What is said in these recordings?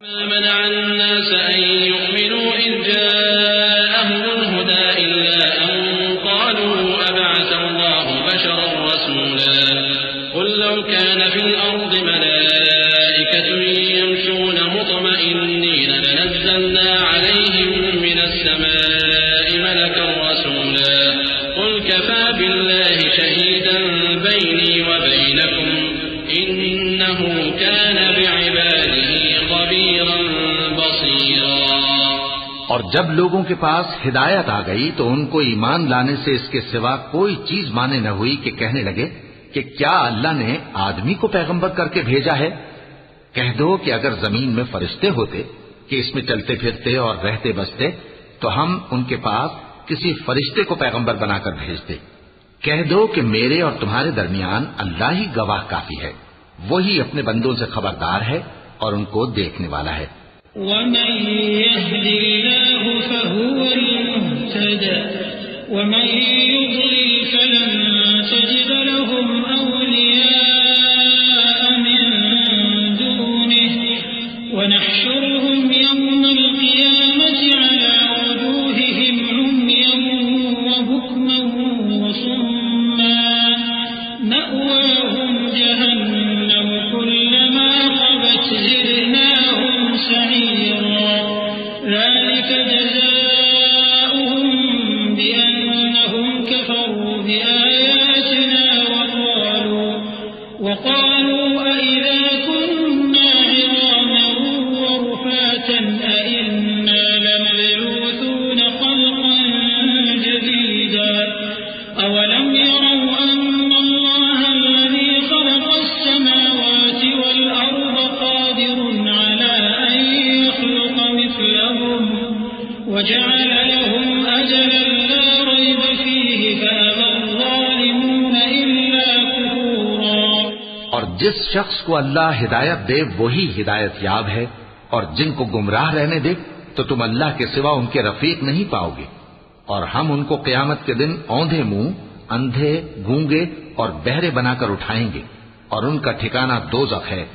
منع الناس أن يؤمنوا إذ جاءهم الهدى إلا أن قالوا أبعث الله بشرا رسولا قل لو كان في الأرض ملائكة يمشون مطمئنين لنزلنا عليهم من السماء ملكا رسولا قل كفى بالله شهيدا بيني وبينكم إنه كان بعباده خبيرا بصيرا۔ اور جب لوگوں کے پاس ہدایت آ گئی تو ان کو ایمان لانے سے اس کے سوا کوئی چیز مانے نہ ہوئی کہ کہنے لگے کہ کیا اللہ نے آدمی کو پیغمبر کر کے بھیجا ہے؟ کہہ دو کہ اگر زمین میں فرشتے ہوتے کہ اس میں چلتے پھرتے اور رہتے بستے تو ہم ان کے پاس کسی فرشتے کو پیغمبر بنا کر بھیجتے۔ کہہ دو کہ میرے اور تمہارے درمیان اللہ ہی گواہ کافی ہے، وہی اپنے بندوں سے خبردار ہے اور ان کو دیکھنے والا ہے۔ ومن يهد الله فهو المهتد ومن يضلل فلن تجد لهم أولياء من دونه ونحشرهم يوم القيامة على وجوههم عميا وبكما وصما مأواهم جهنم كلما خبت زدناهم سعيرا ذلك جزاؤهم بأنهم كفروا بآياتنا وقالوا أئذا كنا عظاما ورفاتا أئنا لمبعوثون خلقا جديدا أولم يروا أن الله الذي خلق السماوات والأرض قادر على أن يخلق مثلهم وجعل لهم أجلا لا ريب فيه فأبى الظالمون إلا كفورا۔ اور جس شخص کو اللہ ہدایت دے وہی ہدایت یاب ہے، اور جن کو گمراہ رہنے دے تو تم اللہ کے سوا ان کے رفیق نہیں پاؤ گے۔ اور ہم ان کو قیامت کے دن اوندھے منہ، اندھے، گونگے اور بہرے بنا کر اٹھائیں گے، اور ان کا ٹھکانہ دوزخ ہے۔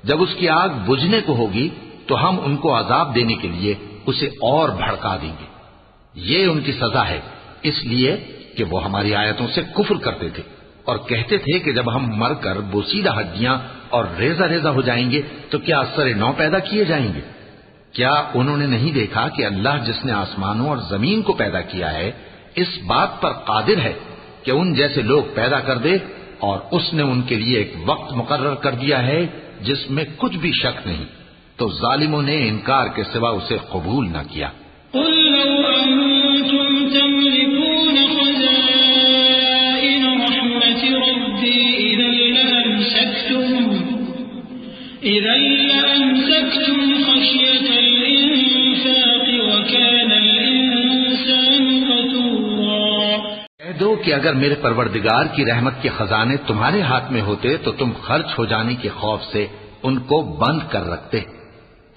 جب اس کی آگ بجھنے کو ہوگی تو ہم ان کو عذاب دینے کے لیے اسے اور بھڑکا دیں گے۔ یہ ان کی سزا ہے، اس لیے کہ وہ ہماری آیتوں سے کفر کرتے تھے اور کہتے تھے کہ جب ہم مر کر بوسیدہ ہڈیاں اور ریزہ ریزہ ہو جائیں گے تو کیا اثر نو پیدا کیے جائیں گے؟ کیا انہوں نے نہیں دیکھا کہ اللہ جس نے آسمانوں اور زمین کو پیدا کیا ہے اس بات پر قادر ہے کہ ان جیسے لوگ پیدا کر دے، اور اس نے ان کے لیے ایک وقت مقرر کر دیا ہے جس میں کچھ بھی شک نہیں، تو ظالموں نے انکار کے سوا اسے قبول نہ کیا۔ قل لو أنتم تملكون خزائن رحمة ربي إذا لأمسكتم خشية الإنفاق وكان الإنسان قتورا۔ کہہ دو کہ اگر میرے پروردگار کی رحمت کے خزانے تمہارے ہاتھ میں ہوتے تو تم خرچ ہو جانے کے خوف سے ان کو بند کر رکھتے،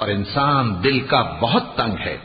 اور انسان دل کا بہت تنگ ہے۔